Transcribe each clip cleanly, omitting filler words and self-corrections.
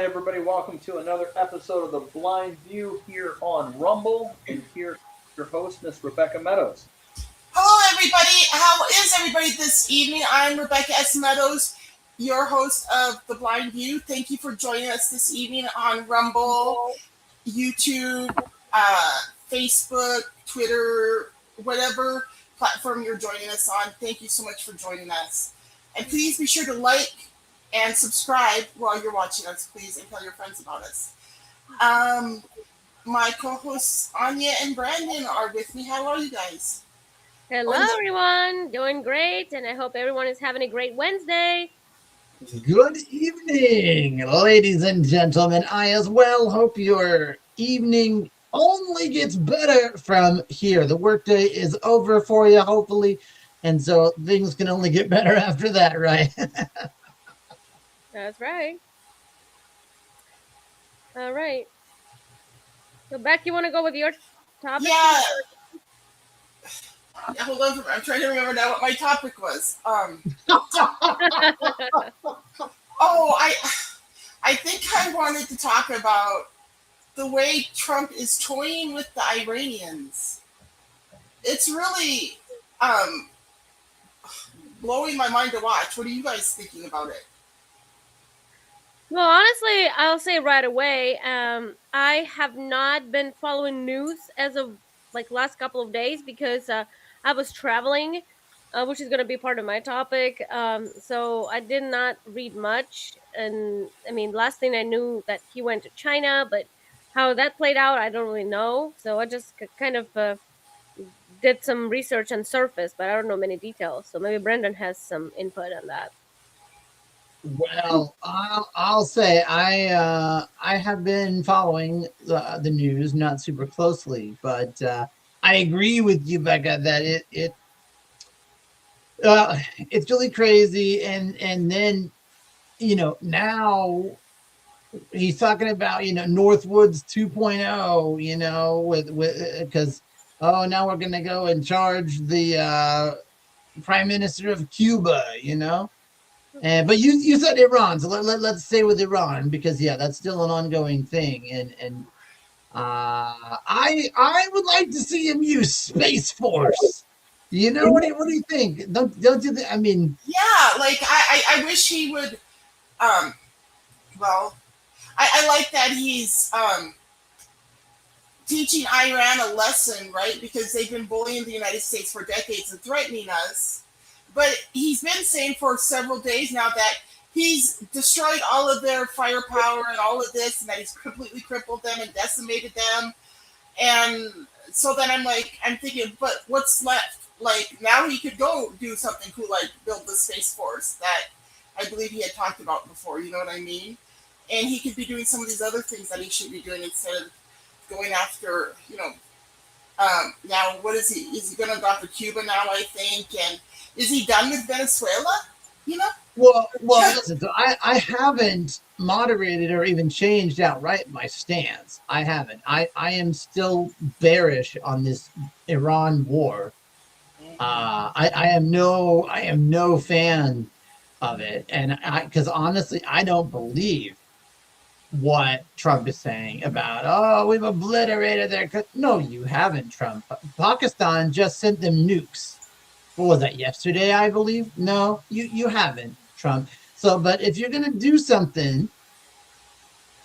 everybody. Welcome to another episode of The Blind View here on Rumble. And here, your host, Miss Rebecca Meadows. Hello, everybody. How is everybody this evening? I'm Rebecca S. Meadows, your host of The Blind View. Thank you for joining us this evening on Rumble, YouTube, Facebook, Twitter, whatever platform you're joining us on. Thank you so much for joining us. And please be sure to like and subscribe while you're watching us, please, and tell your friends about us. My co-hosts Anya and Brandon are with me. How are you guys? Hello, everyone. Doing great, and I hope everyone is having a great Wednesday. Good evening, ladies and gentlemen. I as well hope your evening only gets better from here. The workday is over for you, hopefully, and so things can only get better after that, right? That's right. All right. So, Beck, you want to go with your topic? Yeah. Hold on. I'm trying to remember now what my topic was. I think I wanted to talk about the way Trump is toying with the Iranians. It's really blowing my mind to watch. What are you guys thinking about it? Well, honestly, I'll say right away, I have not been following news as of last couple of days because I was traveling, which is going to be part of my topic. So I did not read much, and I mean, last thing I knew that he went to China, but how that played out, I don't really know. So I just kind of did some research on surface, but I don't know many details. So maybe Brendan has some input on that. Well, I'll say I have been following the news not super closely, but I agree with you, Becca, that it's really crazy, and then now he's talking about Northwoods 2.0, with because now we're gonna go and charge the prime minister of Cuba. But you said Iran, so let's stay with Iran because that's still an ongoing thing, and I would like to see him use Space Force. What do you think? Don't you think? I mean, yeah, I wish he would. Well, I like that he's teaching Iran a lesson, right? Because they've been bullying the United States for decades and threatening us. But he's been saying for several days now that he's destroyed all of their firepower and all of this, and that he's completely crippled them and decimated them. And so then I'm thinking, but what's left? Like, now he could go do something cool, like build the Space Force that I believe he had talked about before, you know what I mean? And he could be doing some of these other things that he should be doing instead of going after, now what is he? Is he going to go after Cuba now, I think? And is he done with Venezuela? Well, listen. So I haven't moderated or even changed outright my stance. I haven't. I am still bearish on this Iran war. I am no fan of it, and because honestly, I don't believe what Trump is saying about, we've obliterated their. No, you haven't, Trump. Pakistan just sent them nukes. What was that, yesterday, I believe? No, you haven't, Trump. So, but if you're gonna do something,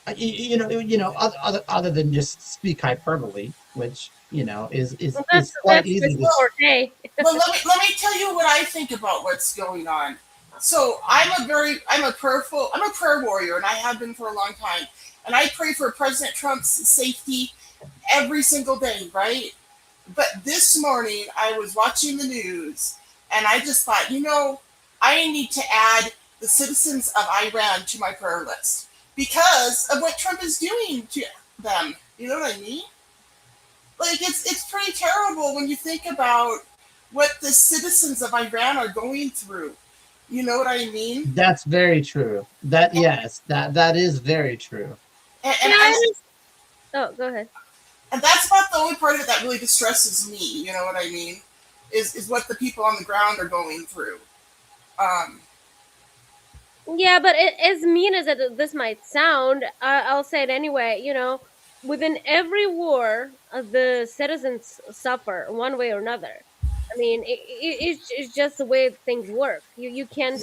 other than just speak hyperbole, which is quite easy. Well, let me tell you what I think about what's going on. So I'm a prayer warrior, and I have been for a long time. And I pray for President Trump's safety every single day, right? But this morning I was watching the news, and I just thought, I need to add the citizens of Iran to my prayer list because of what Trump is doing to them. You know what I mean? Like, it's pretty terrible when you think about what the citizens of Iran are going through. You know what I mean? That's very true. That is very true. Oh, go ahead. And that's about the only part of it that really distresses me. You know what I mean? Is what the people on the ground are going through. Yeah, but as mean as this might sound, I'll say it anyway. You know, within every war, the citizens suffer one way or another. I mean, it's just the way things work. You can't.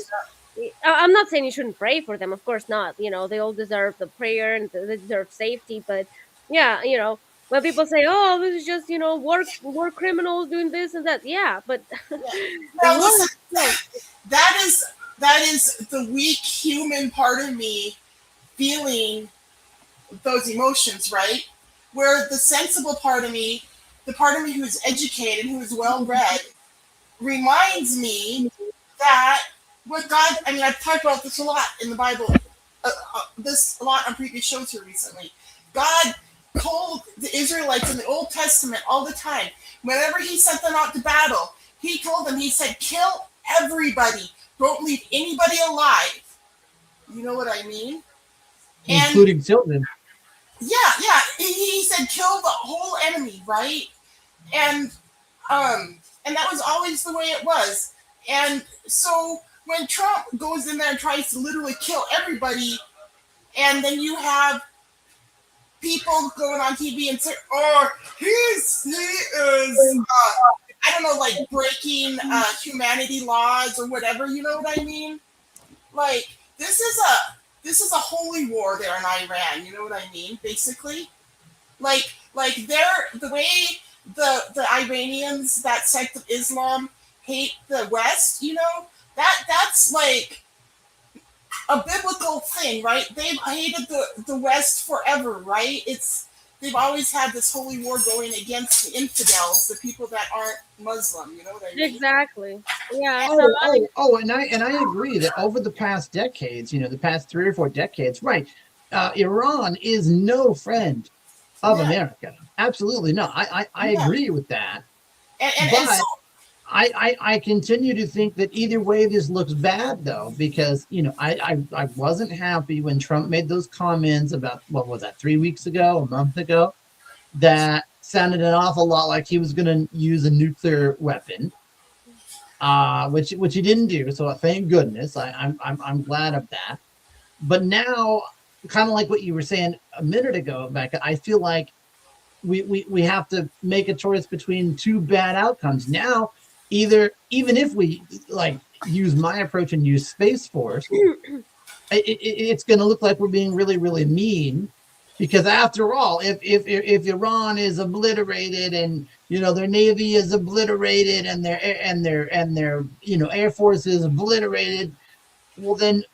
I'm not saying you shouldn't pray for them. Of course not. You know, they all deserve the prayer and they deserve safety. But yeah, you know, when people say, "Oh, this is just war criminals doing this and that," yeah, but Yeah. Now war listen, itself. that is the weak human part of me feeling those emotions, right? Where the sensible part of me, the part of me who's educated, who's well read, reminds me that what God, I mean, I've talked about this a lot in the Bible, this a lot on previous shows here recently. God told the Israelites in the Old Testament all the time, whenever he sent them out to battle, he told them, he said, kill everybody, don't leave anybody alive. You know what I mean? And including children. yeah, he said kill the whole enemy, right? And and that was always the way it was. And so when Trump goes in there and tries to literally kill everybody, and then you have people going on TV and say, "Oh, he is, I don't know, like breaking humanity laws or whatever." You know what I mean? Like this is a holy war there in Iran. You know what I mean? Basically, like they're the way the Iranians, that sect of Islam, hate the West. You know that's like a biblical thing, right? They've hated the West forever, right? They've always had this holy war going against the infidels, the people that aren't Muslim. You know what I mean? Exactly. Yeah. So And I agree that over the past decades, the past 3 or 4 decades, right? Iran is no friend of Yeah. America. Absolutely not. I Yeah. agree with that. And But so I continue to think that either way this looks bad though, because I wasn't happy when Trump made those comments about, what was that, 3 weeks ago, a month ago, that sounded an awful lot like he was going to use a nuclear weapon, which he didn't do. So thank goodness, I'm glad of that. But now, kind of like what you were saying a minute ago, Becca, I feel like we have to make a choice between two bad outcomes now. Either, even if we like use my approach and use Space Force, it's going to look like we're being really, really mean, because after all, if Iran is obliterated and their navy is obliterated and their air force is obliterated, well then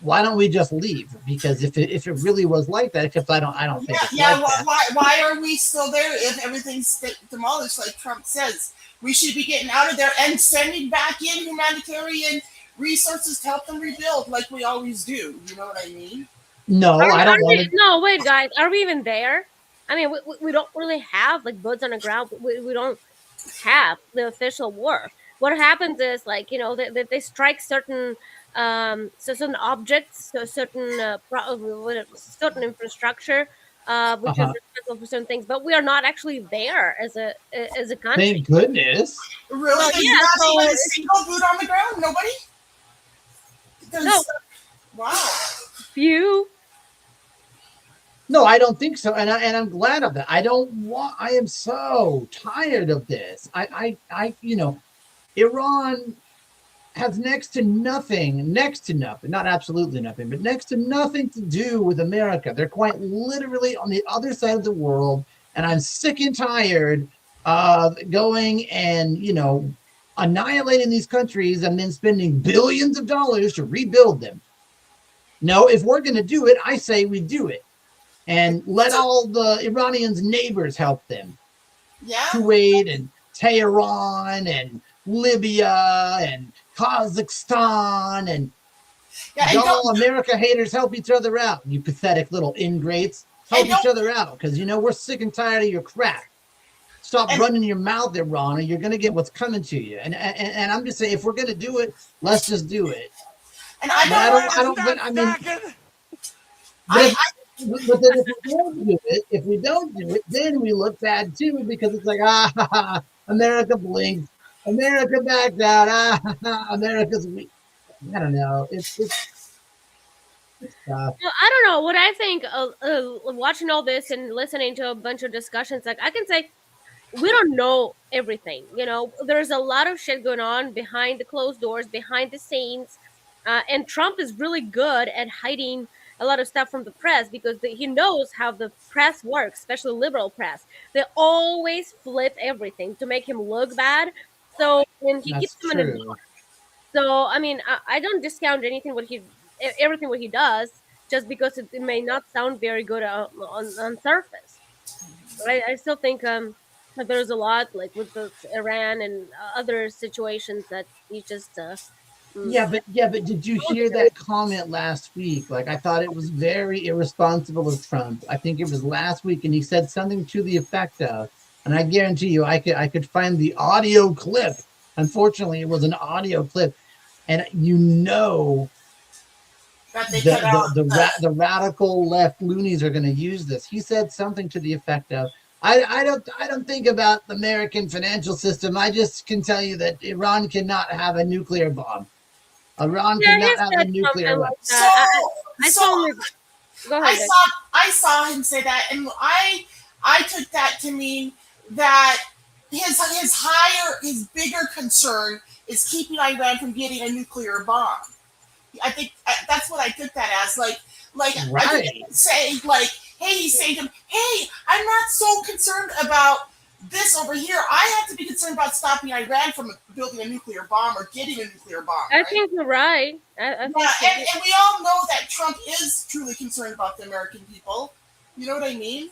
why don't we just leave? Because if it really was like that, except I don't think it's like that. why are we still there if everything's demolished like Trump says? We should be getting out of there and sending back in humanitarian resources to help them rebuild like we always do. You know what I mean? No, I don't want to. No, wait, guys. Are we even there? I mean, we don't really have like boots on the ground. We don't have the official war. What happens is like they strike certain certain objects, so certain certain infrastructure, which is responsible for certain things. But we are not actually there as a country. Thank goodness. Really? Well, There's yeah, not so even a single boot on the ground? Nobody? No. Wow. Few. No, I don't think so, and I'm glad of that. I am so tired of this. Iran has next to nothing, not absolutely nothing, but next to nothing to do with America. They're quite literally on the other side of the world, and I'm sick and tired of going and annihilating these countries and then spending billions of dollars to rebuild them. No, if we're going to do it, I say we do it. And let all the Iranians' neighbors help them. Yeah. Kuwait and Tehran and Libya and Kazakhstan and y'all America haters, help each other out. You pathetic little ingrates. Help each other out, because we're sick and tired of your crap. Stop running your mouth, Iran, or you're going to get what's coming to you. And I'm just saying, if we're going to do it, let's just do it. And But then if we don't do it, then we look bad too, because it's like, America blinked, America backed out, America's weak. I don't know. Well, I don't know what I think. Watching all this and listening to a bunch of discussions, like I can say, we don't know everything. There's a lot of shit going on behind the closed doors, behind the scenes, and Trump is really good at hiding a lot of stuff from the press because he knows how the press works, especially liberal press. They always flip everything to make him look bad. So when he That's keeps them in a true. so I mean, I don't discount everything what he does just because it may not sound very good on surface. I still think that there's a lot like with the Iran and other situations that he just Yeah, but did you hear that comment last week? Like, I thought it was very irresponsible of Trump. I think it was last week, and he said something to the effect of, and I guarantee you, I could find the audio clip. Unfortunately, it was an audio clip, and That they cut out the radical left loonies are going to use this. He said something to the effect of, I don't think about the American financial system. I just can tell you that Iran cannot have a nuclear bomb. Iran yeah, he cannot have a said nuclear something weapon. like that. I so saw him. Go ahead. I saw him say that, and I took that to mean that his bigger concern is keeping Iran from getting a nuclear bomb. I think that's what I took that as. Like Right. I didn't say like, hey, he's saying to him, hey, I'm not so concerned about this over here. I have to be concerned about stopping Iran from building a nuclear bomb or getting a nuclear bomb. I Right? think you're right. I think Yeah, and we all know that Trump is truly concerned about the American people. You know what I mean?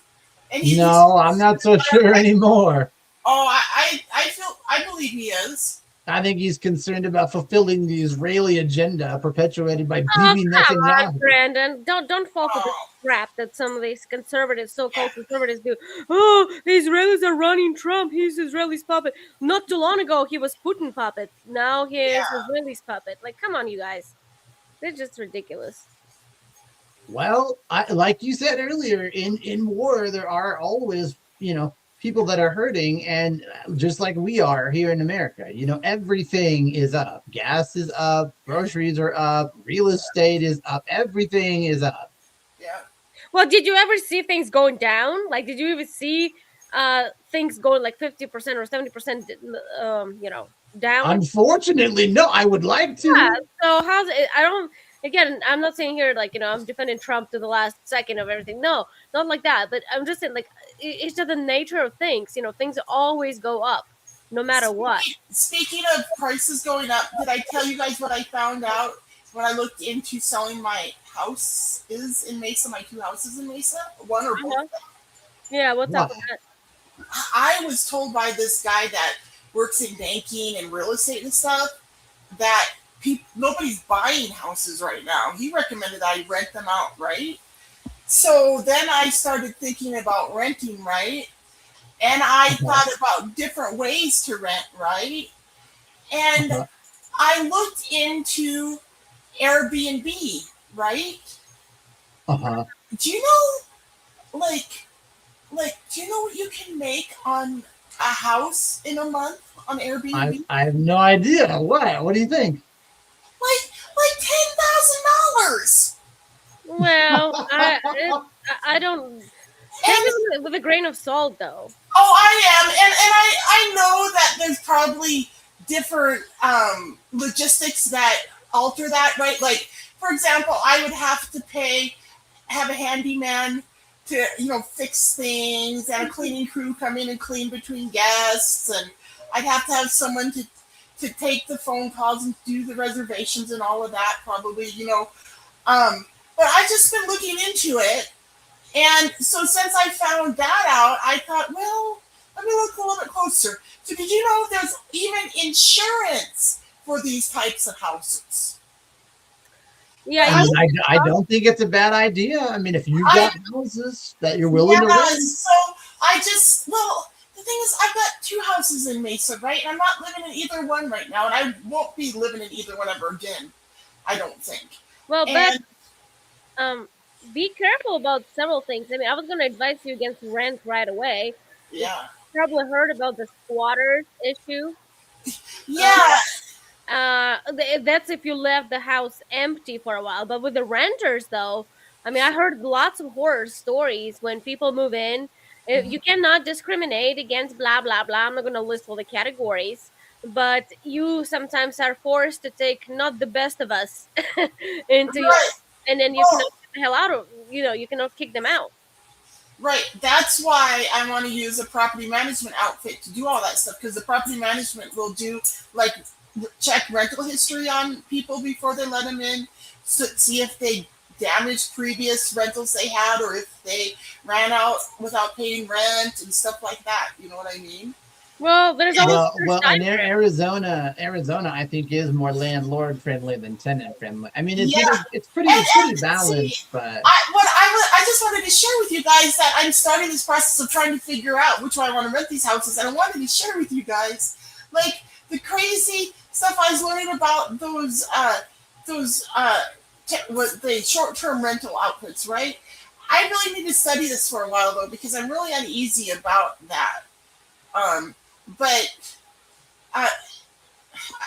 And No, I'm not so sure anymore. Oh, I believe he is. I think he's concerned about fulfilling the Israeli agenda perpetuated by Oh, Bibi come on, Netanyahu. Brandon. Don't fall for the Oh, trap that some of these conservatives, so-called conservatives, do. Oh, the Israelis are running Trump. He's Israeli's puppet. Not too long ago, he was Putin puppet. Now he is yeah. Israeli's puppet. Like, come on, you guys. They're just ridiculous. Well, like you said earlier, in war, there are always, people that are hurting, and just like we are here in America, everything is up. Gas is up, groceries are up, real estate is up, everything is up. Yeah. Well, did you ever see things going down? Like, did you even see things going like 50% or 70%, down? Unfortunately, no, I would like to. Yeah. So how's it? I don't. Again, I'm not saying here like I'm defending Trump to the last second of everything. No, not like that. But I'm just saying like it's just the nature of things. Things always go up, no matter what. Speaking of prices going up, did I tell you guys what I found out when I looked into selling my houses in Mesa, my 2 houses in Mesa? One or both? Uh-huh. Yeah. What's up Wow. with that? I was told by this guy that works in banking and real estate and stuff that nobody's buying houses right now. He recommended I rent them out, right? So then I started thinking about renting, right? And I thought about different ways to rent, right? And Uh-huh. I looked into Airbnb, right? Uh-huh. Do you know, like, do you know what you can make on a house in a month on Airbnb? I have no idea. What do you think? Like $10,000. Well, I don't take it with a grain of salt, though. Oh, I am, and I know that there's probably different logistics that alter that, right? Like, for example, I would have to have a handyman to fix things, and a cleaning crew come in and clean between guests, and I'd have to have someone to take the phone calls and do the reservations and all of that, probably, but I've just been looking into it. And so since I found that out, I thought, well, let me look a little bit closer. So did you know there's even insurance for these types of houses? Yeah, I don't think it's a bad idea. I mean, if you've got houses that you're willing to rent. So the thing is, I've got 2 houses in Mesa, right? And I'm not living in either one right now, and I won't be living in either one ever again, I don't think. well, And but be careful about several things. I mean, I was going to advise you against rent right away. yeah. Probably heard about the squatters issue. Yeah. That's if you left the house empty for a while. But with the renters, though, I mean, I heard lots of horror stories when people move in. You cannot discriminate against blah blah blah. I'm not going to list all the categories, but you sometimes are forced to take not the best of us into your, Right. and then you cannot get the hell out of. You cannot kick them out. Right. That's why I want to use a property management outfit to do all that stuff, because the property management will do like check rental history on people before they let them in, so see if they damaged previous rentals they had, or if they ran out without paying rent and stuff like that. You know what I mean? Well, there's always Well, and Arizona, I think is more landlord friendly than tenant friendly. I mean, it's pretty balanced, but I just wanted to share with you guys that I'm starting this process of trying to figure out which way I want to rent these houses, and I wanted to share with you guys like the crazy stuff I was learning about those the short-term rental outfits, right? I really need to study this for a while though, because I'm really uneasy about that. But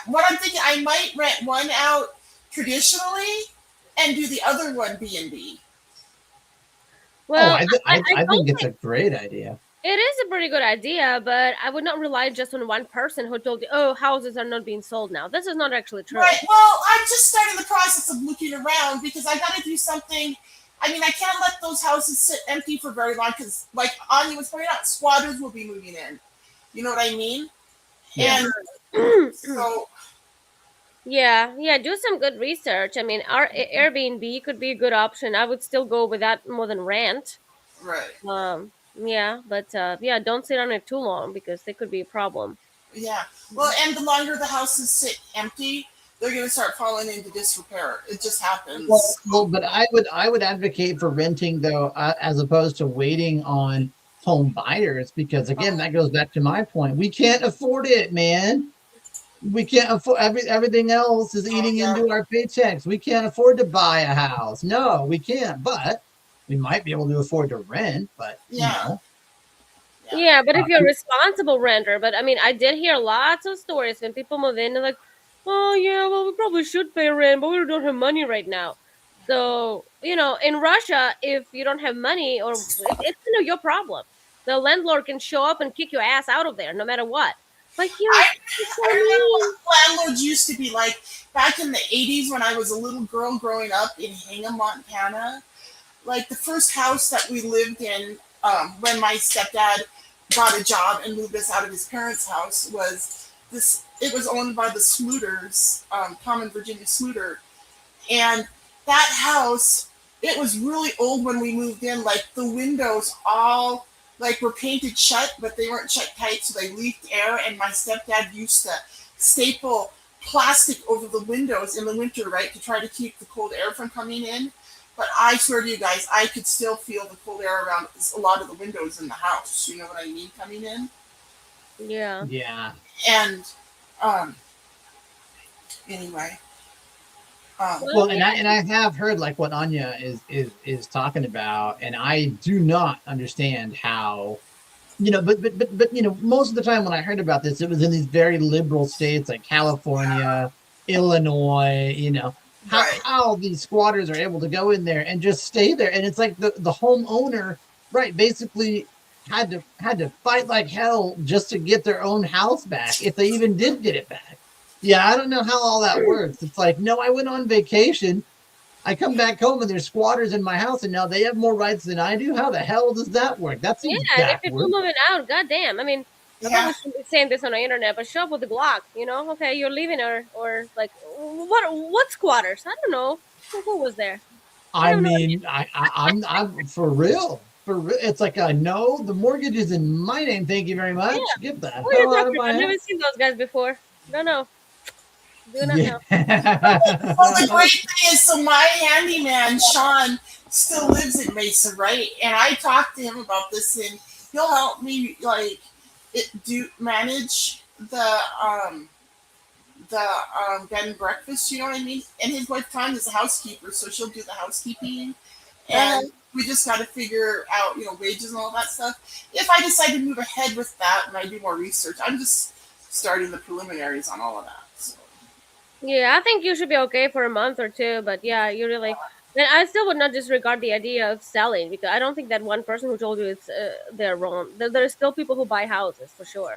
what I'm thinking, I might rent one out traditionally and do the other one B&B. well, I think it's a great idea. it is a pretty good idea, but I would not rely just on one person who told you, "Oh, houses are not being sold now." This is not actually true. Right. Well, I'm just starting the process of looking around because I got to do something. I mean, I can't let those houses sit empty for very long because, like Anya was pointing out, squatters will be moving in. You know what I mean? Yeah. And so, Yeah, do some good research. I mean, our Airbnb could be a good option. I would still go with that more than rent. right. Yeah, but yeah, don't sit on it too long because they could be a problem. Yeah. Well, and the longer the houses sit empty, they're going to start falling into disrepair. It just happens. Well, but I would advocate for renting though, as opposed to waiting on home buyers, because again, that goes back to my point. We can't afford it, man. We can't afford everything else is eating into our paychecks. We can't afford to buy a house. No, we can't. But we might be able to afford to rent. But Yeah. Yeah, but if you're a responsible renter, but I mean, I did hear lots of stories when people move in, they're like, "Oh yeah, well, we probably should pay rent, but we don't have money right now." So in Russia, if you don't have money, or it's your problem. The landlord can show up and kick your ass out of there, no matter what. But here, I remember what landlords used to be like back in the 80s when I was a little girl growing up in Hingham, Montana. Like the first house that we lived in when my stepdad got a job and moved us out of his parents' house was this. It was owned by the Sluters, Common Virginia Sluter, and that house, it was really old when we moved in. Like the windows all like were painted shut, but they weren't shut tight, so they leaked air. And my stepdad used to staple plastic over the windows in the winter, right, to try to keep the cold air from coming in. But I swear to you guys, I could still feel the cold air around a lot of the windows in the house. You know what I mean? Coming in. Yeah. Yeah. And anyway. Well, and I have heard like what Anya is talking about, and I do not understand how, but most of the time when I heard about this, it was in these very liberal states like California, Illinois, how these squatters are able to go in there and just stay there, and it's like the homeowner, right, basically had to fight like hell just to get their own house back, if they even did get it back. Yeah, I don't know how all that works. It's like, no, I went on vacation. I come back home and there's squatters in my house, and now they have more rights than I do. How the hell does that work? That's and if you're moving out, goddamn. I mean, I probably shouldn't be saying this on the internet, but show up with a Glock. Okay, you're leaving, or like, what squatters? I don't know. Who was there? I'm for real. It's like no, the mortgage is in my name. Thank you very much. Yeah. Get that. I've never seen those guys before. Don't know. Do not know. Well, the great thing is, so my handyman Sean still lives in Mesa, right? And I talked to him about this, and he'll help me manage the bed and breakfast. You know what I mean? And his wife Tom is a housekeeper, so she'll do the housekeeping, and we just got to figure out wages and all that stuff. If I decide to move ahead with that and I do more research, I'm just starting the preliminaries on all of that. So. Yeah, I think you should be okay for a month or two, but yeah, you really. And I still would not disregard the idea of selling because I don't think that one person who told you it's they're wrong. There's still people who buy houses for sure.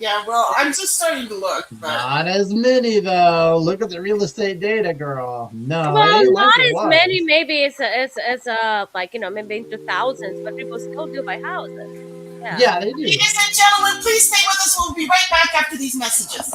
Yeah, well, I'm just starting to look, but Not as many though. Look at the real estate data, girl. No, it Well, ain't like not it as many. was. Maybe it's like maybe into thousands, but people still do buy houses. Yeah. Yeah, they do. ladies and gentlemen, please stay with us. We'll be right back after these messages.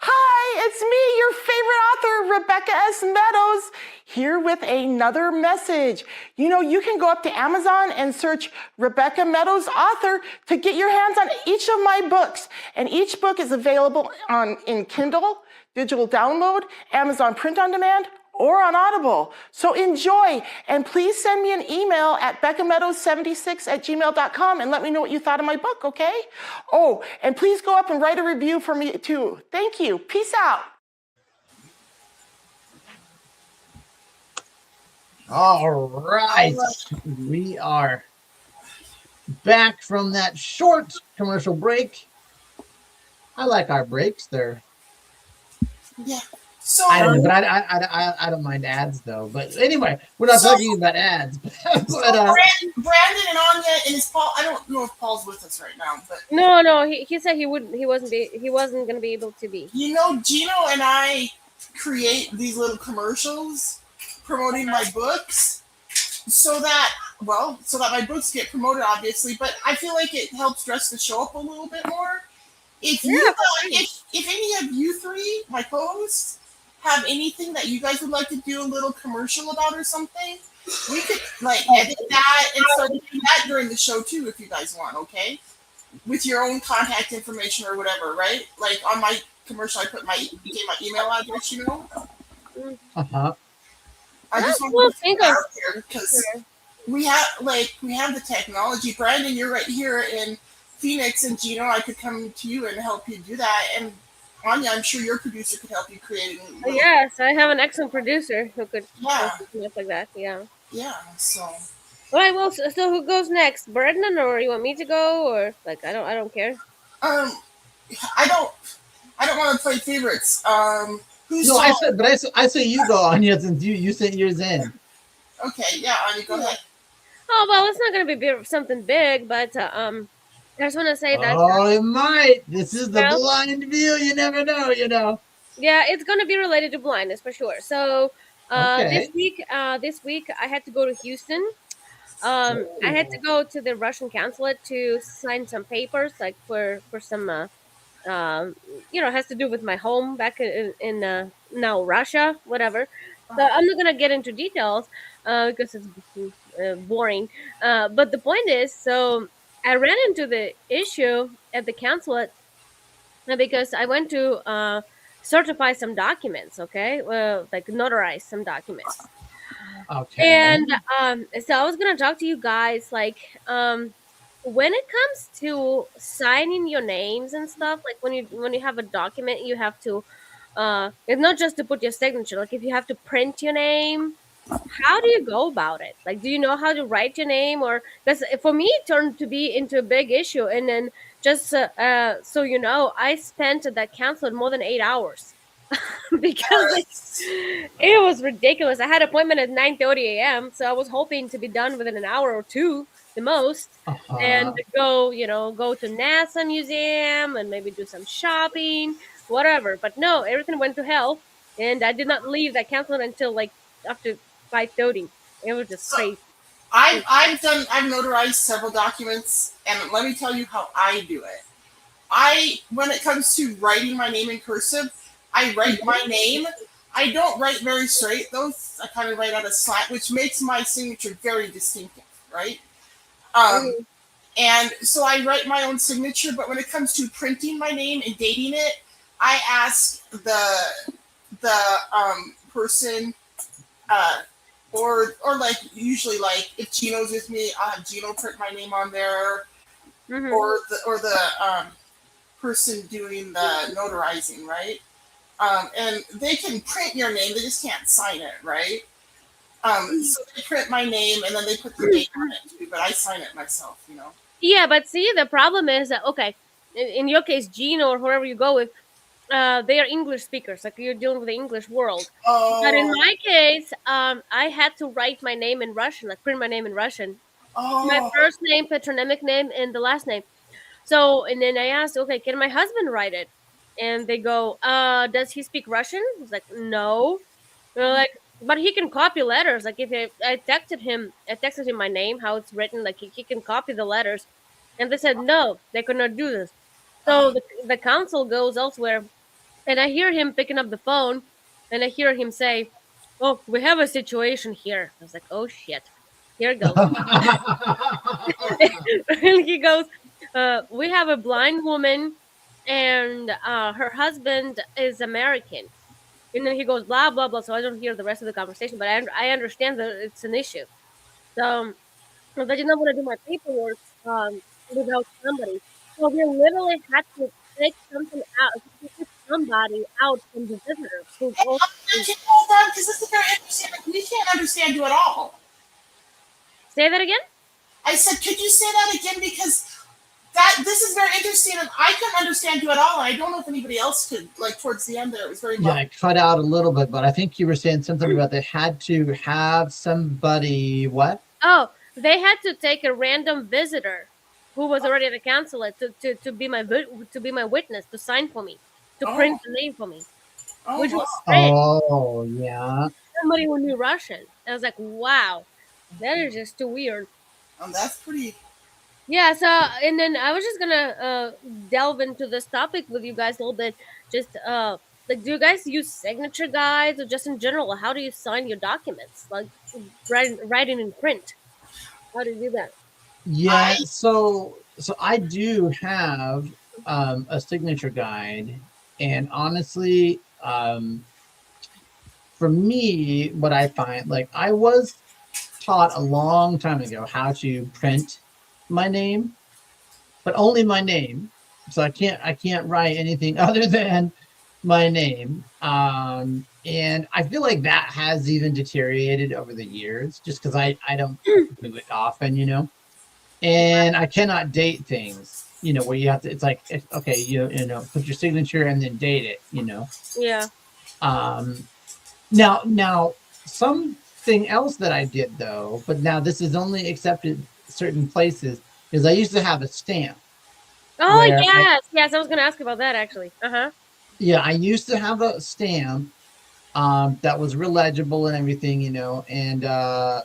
Hi, it's me, your favorite author, Rebecca S. Meadows, here with another message. You know, you can go up to Amazon and search Rebecca Meadows author to get your hands on each of my books. And each book is available in Kindle, digital download, Amazon print on demand, or on Audible. So enjoy, and please send me an email at beccameadows76@gmail.com and let me know what you thought of my book, okay? Oh, and please go up and write a review for me too. Thank you. Peace out. All right. We are back from that short commercial break. I like our breaks. They're Yeah. So I don't know, but I don't mind ads though. But anyway, we're not talking about ads. but Brandon and Anya and his Paul. I don't know if Paul's with us right now, but No. He said he wasn't going to be able to be. you know, Gino and I create these little commercials promoting my books, so that my books get promoted, obviously. But I feel like it helps dress the show up a little bit more. If any of you three, my co-hosts, have anything that you guys would like to do a little commercial about or something, we could edit that and start doing that during the show too, if you guys want. Okay, with your own contact information or whatever, right? Like on my commercial, I put my email address. You know. uh-huh. I just We'll want to think put it of out there because we have the technology. Brandon, you're right here in Phoenix, and Gino, I could come to you and help you do that. And Anya, I'm sure your producer could help you create a little, Yes, I have an excellent producer who could Yeah. do stuff like that. Yeah. Yeah. So All right. Well, so who goes next, Brendan, or you want me to go, or like I don't care. I don't want to play favorites. Who's No, I say you go on since you sent yours in. Okay, yeah, Anya, go ahead. Oh well, it's not going to be something big, but I just want to say that. Oh, it might. This is the Well- blind view. You never know. Yeah, it's going to be related to blindness for sure. So Okay. this week I had to go to Houston. I had to go to the Russian consulate to sign some papers, like for some has to do with my home back in now Russia, whatever. So I'm not gonna get into details because it's boring. But the point is, so I ran into the issue at the consulate because I went to certify some documents, okay, like notarize some documents. Okay. And so I was gonna talk to you guys, like, when it comes to signing your names and stuff, like when you have a document, you have to. It's not just to put your signature. Like if you have to print your name, how do you go about it? Like, do you know how to write your name? Or because for me, it turned to be into a big issue. And then just so you know, I spent at that council more than 8 hours. Because it was ridiculous. I had an appointment at 9:30 a.m. So I was hoping to be done within an hour or two, the most, Uh-huh. and go to NASA Museum and maybe do some shopping, whatever. But no, everything went to hell, and I did not leave that council until like after 5:30. It was just crazy. I've notarized several documents, and let me tell you how I do it. When it comes to writing my name in cursive, I write my name. I don't write very straight though. I kind of write out a slant, which makes my signature very distinctive, right? And so I write my own signature, but when it comes to printing my name and dating it, I ask the person, or like usually like if Gino's with me, I'll have Gino print my name on there, Mhm. or the person doing the notarizing, right? And they can print your name, they just can't sign it, right? So they print my name and then they put the date on it too, but I sign it myself, you know. Yeah, but see, the problem is that okay, in your case, Gino or whoever you go with, they are English speakers. Like you're dealing with the English world. But in Oh, my case, I had to write my name in Russian, like print my name in Russian. My oh, first name, patronymic name, and the last name. So, and then I asked, okay, can my husband write it? And they go, does he speak Russian? I was like, no. They're like, but he can copy letters. Like if I texted him my name, how it's written, like he can copy the letters. And they said, no, they could not do this. So the council goes elsewhere. And I hear him picking up the phone and I hear him say, oh, we have a situation here. I was like, oh shit, here it goes. And he goes, we have a blind woman and her husband is American. And then he goes, blah, blah, blah. So I don't hear the rest of the conversation, but I understand that it's an issue. So I did not want to do my paperwork without somebody. So we literally had to take something out, take somebody out from the visitors who hey, also can you hold on? Because this is very interesting. Like, we can't understand you at all. say that again. I said, could you say that again? Because this is very interesting, and I couldn't understand you at all. And I don't know if anybody else could. Like towards the end there, it was very Yeah, much. I cut out a little bit, but I think you were saying something about they had to have somebody what? Oh, they had to take a random visitor who was already at the consulate to be my witness, to sign for me, to Oh, print the name for me, oh, which wow. was strange. Oh, yeah. Somebody who knew Russian. I was like, wow, that is just too weird. That's pretty. Yeah, so and then I was just gonna delve into this topic with you guys a little bit. Just like, do you guys use signature guides or just in general? How do you sign your documents? Like writing in print. How do you do that? Yeah, I so I do have a signature guide, and honestly, for me, what I find, like, I was taught a long time ago how to print my name, but only my name. So I can't write anything other than my name. And I feel like that has even deteriorated over the years, just because I don't do it often, and I cannot date things, where you have to. It's like, okay, put your signature and then date it. Yeah. Um, now, something else that I did though, but now this is only accepted certain places, is I used to have a stamp Oh where yes. I was gonna ask about that actually. Uh-huh. I used to have a stamp that was real legible and everything, and I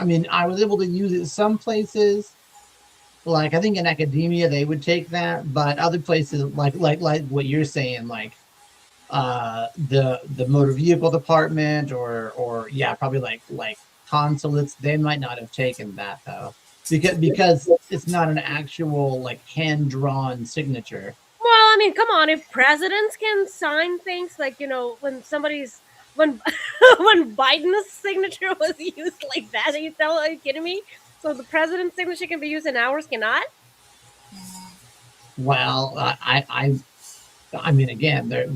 mean, I was able to use it some places. Like I think in academia they would take that, but other places like what you're saying, like the motor vehicle department or yeah, probably like consulates, they might not have taken that though, because it's not an actual like hand-drawn signature. Well, I mean, come on, if presidents can sign things like, when when Biden's signature was used like that, are you kidding me? So the president's signature can be used and ours cannot? Well, I mean, again, but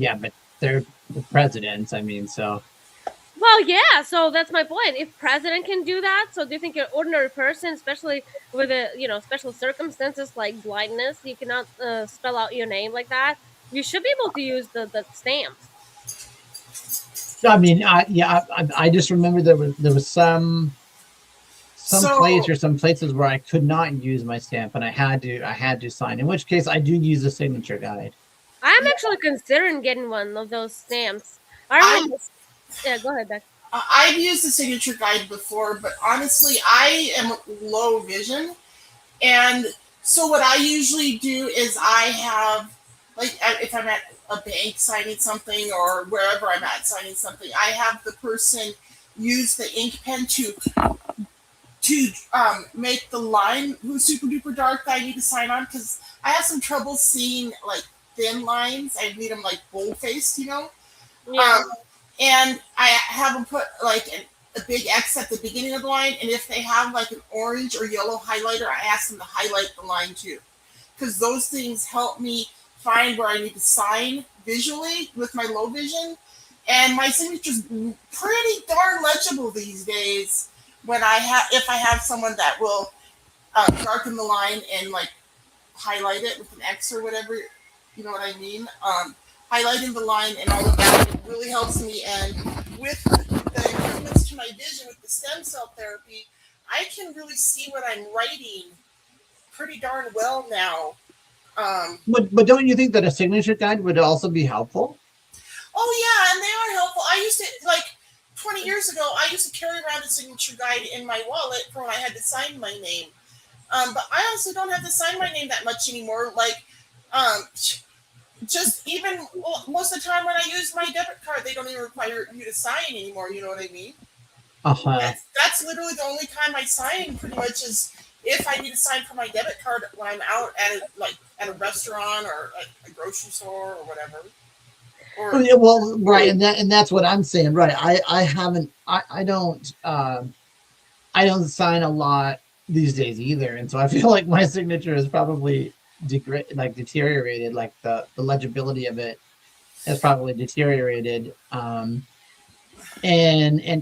they're the presidents, I mean, so Well, yeah, so that's my point. If president can do that, so do you think an ordinary person, especially with special circumstances like blindness, you cannot spell out your name like that? You should be able to use the stamps. I mean, I just remember there was some So place or some places where I could not use my stamp, and I had to sign. In which case, I do use a signature guide. I'm actually considering getting one of those stamps. I I remember. Yeah, go ahead, Beck. I've used the signature guide before, but honestly, I am low vision, and so what I usually do is I have, like, if I'm at a bank signing something or wherever I'm at signing something, I have the person use the ink pen to make the line super duper dark that I need to sign on, because I have some trouble seeing like thin lines. I need them like bold faced. Yeah. And I have them put like a big X at the beginning of the line, and if they have like an orange or yellow highlighter, I ask them to highlight the line too, because those things help me find where I need to sign visually with my low vision. And my signature's pretty darn legible these days when if I have someone that will darken the line and like highlight it with an X or whatever, you know what I mean. highlighting the line and all of that. It really helps me. And with the improvements to my vision with the stem cell therapy, I can really see what I'm writing pretty darn well now. But don't you think that a signature guide would also be helpful? Oh yeah, and they are helpful. I used to, like 20 years ago, I used to carry around a signature guide in my wallet for when I had to sign my name. But I also don't have to sign my name that much anymore. Like, just even most of the time when I use my debit card, they don't even require you to sign anymore. You know what I mean? That's literally the only time I sign. Pretty much is if I need to sign for my debit card when I'm out at a restaurant or a grocery store or whatever. Well, right, and that's what I'm saying, right? I don't sign a lot these days either, and so I feel like my signature is probably deteriorated. Like the legibility of it has probably deteriorated, and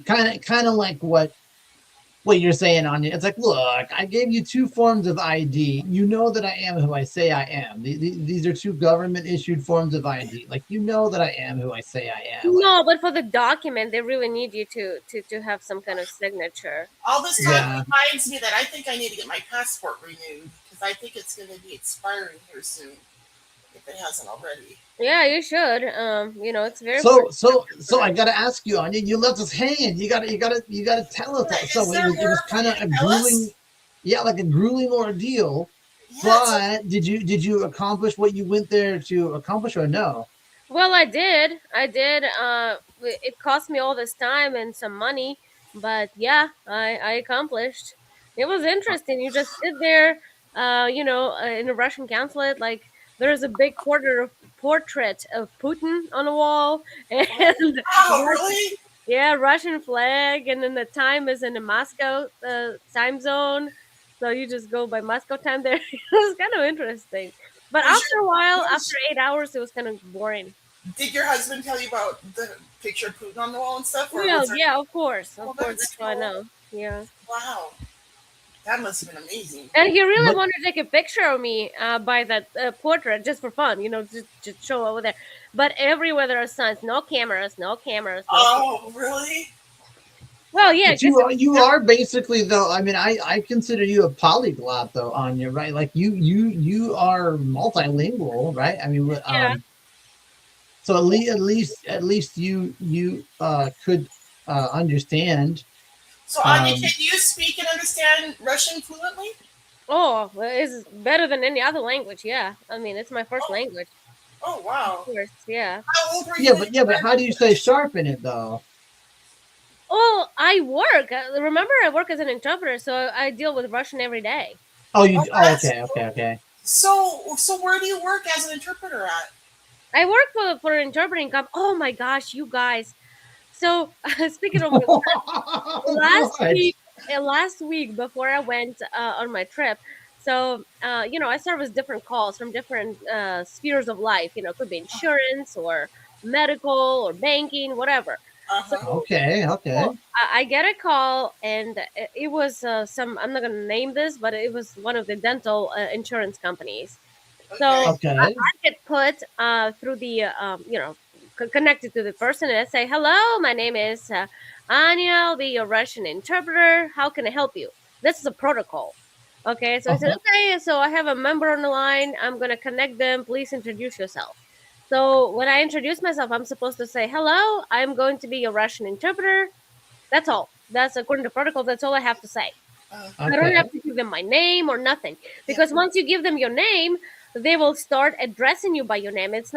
kind of like what you're saying, Anya. It's like, look, I gave you 2 forms of ID. You know that I am who I say I am. These are 2 government issued forms of ID. Like, you know that I am who I say I am. No, but for the document, they really need you to have some kind of signature. All this time reminds me that I think I need to get my passport renewed because I think it's going to be expiring here soon, if it hasn't already. Yeah, you should. It's very So I gotta ask you, Anya. You left us hanging. You gotta tell us. Right. So it was kind of a grueling, like a grueling ordeal. Yeah, But did you accomplish what you went there to accomplish, or no? Well, I did. It cost me all this time and some money, but yeah, I accomplished. It was interesting. You just sit there, in a Russian consulate, like there's a big portrait of Putin on the wall, and really? yeah, Russian flag, and then the time is in the Moscow time zone, so you just go by Moscow time there. It was kind of interesting, but after a while, after 8 hours, it was kind of boring. Did your husband tell you about the picture of Putin on the wall and stuff? Yeah, of course, that's cool. what I know. Yeah. Wow. That must have been amazing. And he really wanted to take a picture of me by that portrait just for fun, just show over there. But everywhere there are signs, no cameras. Oh, really? Well, yeah. But you are basically, though. I mean, I consider you a polyglot, though, Anya, right? Like you are multilingual, right? I mean, Yeah. So at least you could understand. So, Anya, can you speak and understand Russian fluently? Oh, well, it's better than any other language. Yeah, I mean, it's my first language. Oh, wow. Of course, yeah. How old were you? But how do you say sharp in it, though? Oh, I work. Remember, I work as an interpreter, so I deal with Russian every day. Oh, you? Oh, Okay. So where do you work as an interpreter at? I work for an interpreting company. Oh my gosh, you guys. So speaking of last week before I went on my trip, so I service different calls from different spheres of life. It could be insurance or medical or banking, whatever. Uh-huh. So, Okay. so I get a call, and it was I'm not going to name this, but it was one of the dental insurance companies. So Okay. I get put through the, connected to the person, and I say, hello, my name is Anya. I'll be your Russian interpreter. How can I help you? This is a protocol. Okay, so I said, okay, so I have a member on the line. I'm going to connect them. Please introduce yourself. So when I introduce myself, I'm supposed to say, hello, I'm going to be your Russian interpreter. That's all. That's according to protocol. That's all I have to say. I don't have to give them my name or nothing. Because once you give them your name, they will start addressing you by your name. That's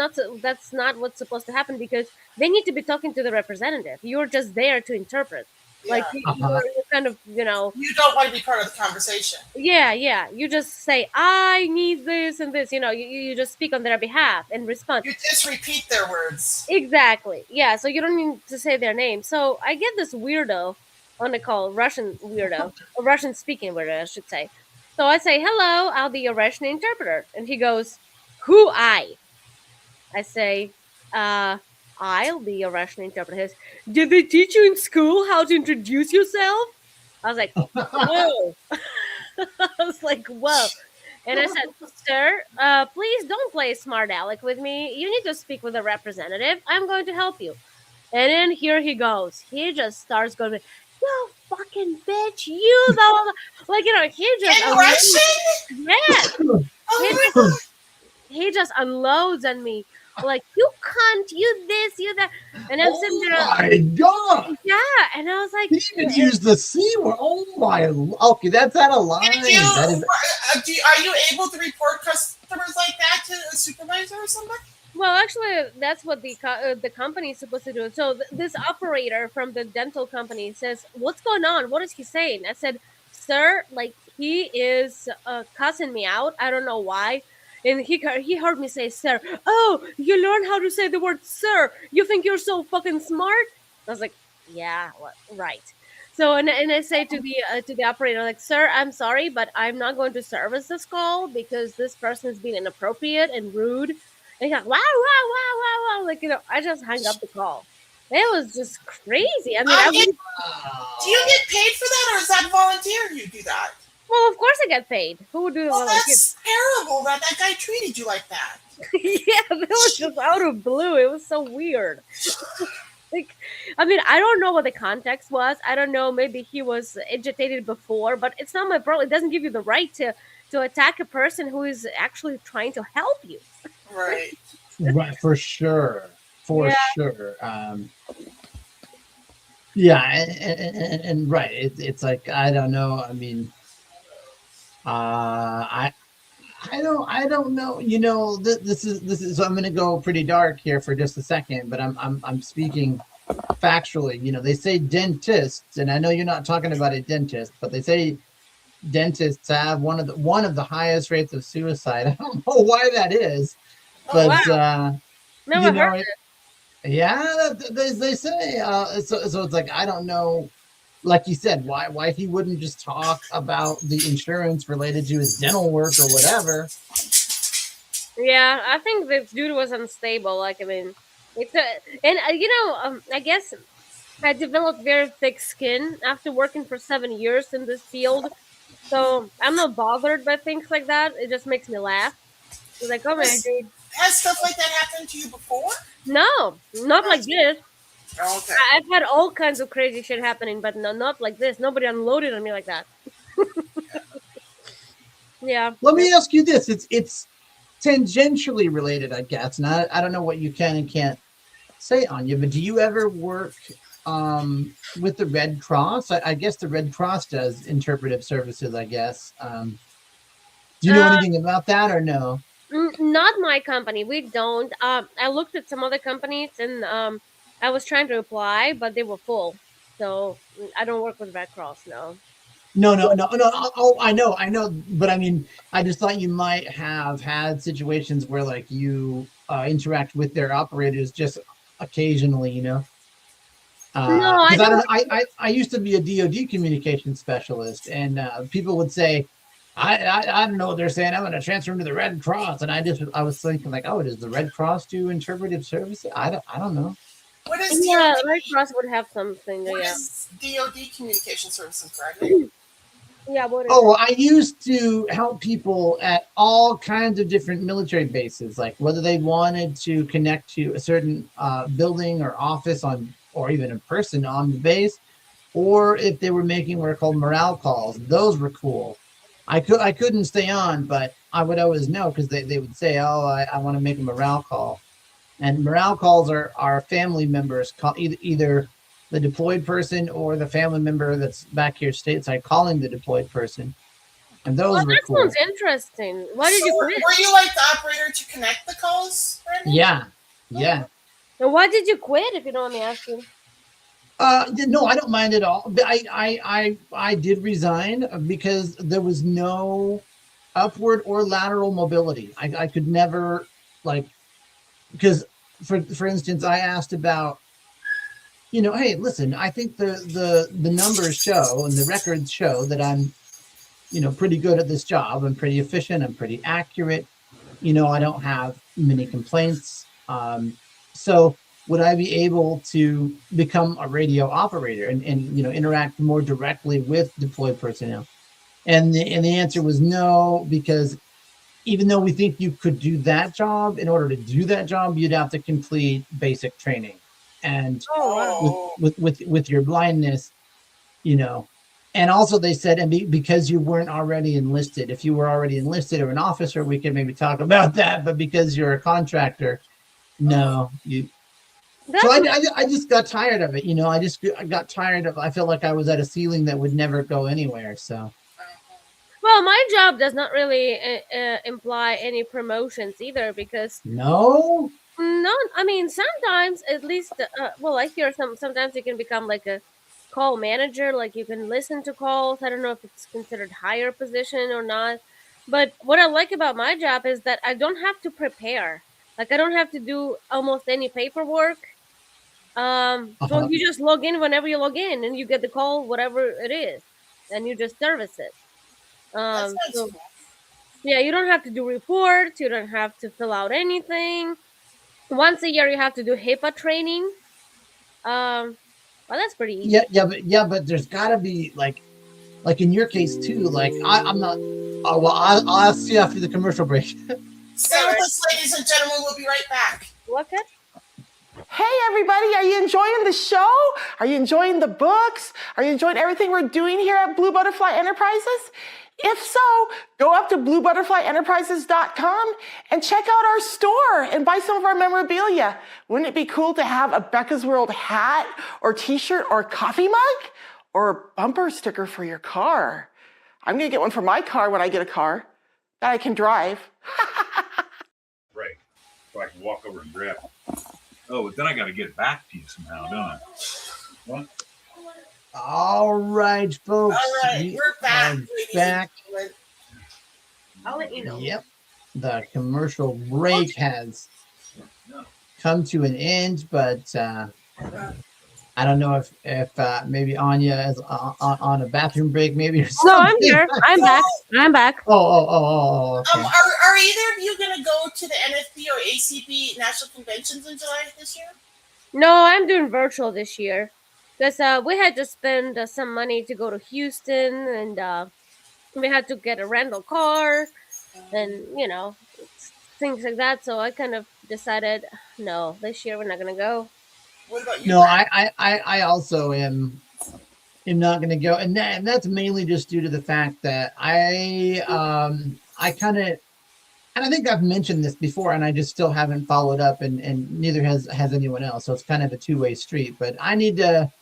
not what's supposed to happen, because they need to be talking to the representative. You're just there to interpret. Yeah. Like you're kind of, You don't want to be part of the conversation. Yeah. You just say, I need this and this. You just speak on their behalf and respond. You just repeat their words. Exactly. Yeah. So you don't need to say their name. So I get this weirdo on the call, Russian weirdo, a Russian speaking weirdo, I should say. So I say, hello, I'll be your Russian interpreter. And he goes, who I? I say, I'll be your Russian interpreter. He says, did they teach you in school how to introduce yourself? I was like, whoa. I was like, whoa. And I said, sir, please don't play smart aleck with me. You need to speak with a representative. I'm going to help you. And then here he goes. He just starts going, you fucking bitch, you know, like, you know, he just In unloads, Russian? yes, Oh my god. he just unloads on me. Like, you cunt, you this, you that. And I'm sitting Oh there, my god! yeah. And I was like, He even used the C word. Oh my. Okay, that's out of line. Did you, That is. are you able to report customers like that to a supervisor or somebody? well, actually, that's what the company is supposed to do. So this operator from the dental company says, "What's going on? What is he saying?" I said, "Sir, like he is cussing me out. I don't know why." And he heard me say, "Sir." Oh, you learn how to say the word "sir." You think you're so fucking smart? I was like, "Yeah, right." So and I say to the operator, like, "Sir, I'm sorry, but I'm not going to service this call because this person is being inappropriate and rude." And he got wow, wow, wow, wow, wow. Like, you know, I just hung up the call. It was just crazy. I mean, I would, Do you get paid for that, or is that volunteer? You do that? well, of course I get paid. Who would do Well, that? that's terrible that that guy treated you like that. Yeah, that was just out of blue. It was so weird. Like, I mean, I don't know what the context was. I don't know. Maybe he was agitated before, but it's not my problem. It doesn't give you the right to attack a person who is actually trying to help you. Right. Right, for sure. For Yeah. sure. Yeah, and right. It's like, I don't know. I mean, I don't know. You know, this is. So I'm going to go pretty dark here for just a second, but I'm speaking factually. You know, they say dentists, and I know you're not talking about a dentist, but they say dentists have one of the highest rates of suicide. I don't know why that is, Oh, but wow. Never you know, heard it. yeah, they say. So it's like, I don't know. Like you said, why he wouldn't just talk about the insurance related to his dental work or whatever. Yeah, I think this dude was unstable. Like, I mean, it's and you know, I guess I developed very thick skin after working for 7 years in this field, so I'm not bothered by things like that. It just makes me laugh. It's like, oh man, dude, Has stuff like that happened to you before? no, not like this. Okay. I've had all kinds of crazy shit happening, but no, not like this. Nobody unloaded on me like that. Yeah. Let me ask you this: it's tangentially related, I guess. And I don't know what you can and can't say on you, but do you ever work with the Red Cross? I guess the Red Cross does interpretive services, I guess. Do you know anything about that or no? Not my company. We don't. I looked at some other companies and I was trying to apply, but they were full. So I don't work with Red Cross. No. No. Oh, I know. But I mean, I just thought you might have had situations where like you interact with their operators just occasionally, you know? No, I 'Cause I don't. don't. I used to be a DoD communications specialist, and people would say, I don't know what they're saying. I'm going to transfer them to the Red Cross, and I was thinking like, oh, does the Red Cross do interpretive services? I don't know. What is Yeah, DoD? Red Cross would have something. What Yeah. is DoD Communication Services, Bradley? Yeah. What is Oh, well, I used to help people at all kinds of different military bases, like whether they wanted to connect to a certain building or office on, or even a person on the base, or if they were making what are called morale calls. Those were cool. I couldn't stay on, but I would always know because they would say, oh, I want to make a morale call. And morale calls are family members, either the deployed person or the family member that's back here stateside calling the deployed person. And those Well, were that cool. sounds interesting. Why did So you were quit? you like the operator to connect the calls, Bradley? Yeah. Yeah. And why did you quit? If you don't mind me asking. No, I don't mind at all. But I did resign because there was no upward or lateral mobility. I could never, like, because for instance, I asked about, you know, hey, listen, I think the numbers show and the records show that I'm, you know, pretty good at this job. I'm pretty efficient. I'm pretty accurate. You know, I don't have many complaints. So would I be able to become a radio operator and you know, interact more directly with deployed personnel? And the answer was no, because even though we think you could do that job, in order to do that job, you'd have to complete basic training. And Oh wow. with your blindness, you know, and also they said, and because you weren't already enlisted, if you were already enlisted or an officer, we could maybe talk about that. But because you're a contractor, no, you. That's So I just got tired of it. You know, I got tired of. I felt like I was at a ceiling that would never go anywhere. So. well, my job does not really imply any promotions either because No. I mean sometimes at least well I hear sometimes you can become like a call manager, like you can listen to calls. I don't know if it's considered higher position or not, but what I like about my job is that I don't have to prepare. Like I don't have to do almost any paperwork. So Uh-huh. you just log in whenever you log in and you get the call whatever it is and you just service it. That sounds So cool. yeah, you don't have to do reports, you don't have to fill out anything. Once a year you have to do HIPAA training. Well, that's pretty easy. But there's got to be like in your case too. Like I'm not. Oh well, I'll ask you after the commercial break. Stay with us, ladies and gentlemen. We'll be right back. What? Hey everybody, are you enjoying the show? Are you enjoying the books? Are you enjoying everything we're doing here at Blue Butterfly Enterprises? If so, go up to bluebutterflyenterprises.com and check out our store and buy some of our memorabilia. Wouldn't it be cool to have a Becca's World hat or t-shirt or coffee mug or a bumper sticker for your car? I'm gonna get one for my car when I get a car that I can drive. Break, so I can walk over and grab it. Oh, but then I got to get it back to you somehow, don't I? What? All right, folks. All right, we're back. are ladies and back. gentlemen. I'll let you know. Yep. The commercial break has come to an end, but I don't know if maybe Anya is on a bathroom break, maybe or No, something. I'm here. I'm back. I'm back. Oh. Okay. Are either of you going to go to the NFB or ACB national conventions in July this year? No, I'm doing virtual this year because we had to spend some money to go to Houston, and we had to get a rental car, and things like that. So I kind of decided, no, this year we're not gonna go. What about you? No, Brad? I also am not going to go, and that's mainly just due to the fact that I kind of, and I think I've mentioned this before, and I just still haven't followed up, and neither has anyone else. So it's kind of a two-way street. But I need to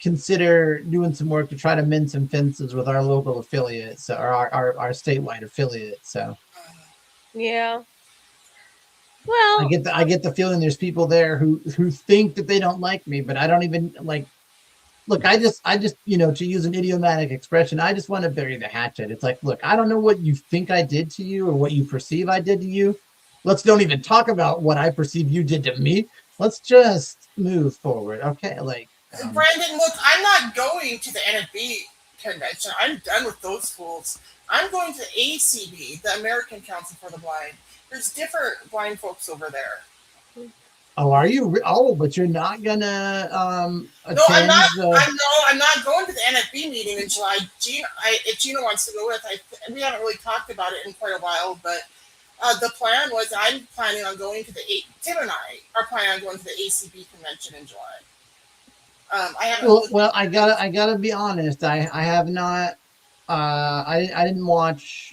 consider doing some work to try to mend some fences with our local affiliates or our statewide affiliates. So Yeah. Well, I get the feeling there's people there who think that they don't like me, but I don't even like. Look, I just to use an idiomatic expression, I just want to bury the hatchet. It's like, look, I don't know what you think I did to you or what you perceive I did to you. Let's don't even talk about what I perceive you did to me. Let's just move forward, okay? Like, Brandon, look, I'm not going to the NFB convention. I'm done with those fools. I'm going to ACB, the American Council for the Blind. There's different blind folks over there. oh, are you? Oh, but you're not gonna attend. No, I'm not. the- I'm not going to the NFB meeting in July. If Gina wants to go with, we haven't really talked about it in quite a while. But the plan was, I'm planning on going to Tim and I are planning on going to the ACB convention in July. I haven't. Well, I gotta be honest. I have not. I didn't watch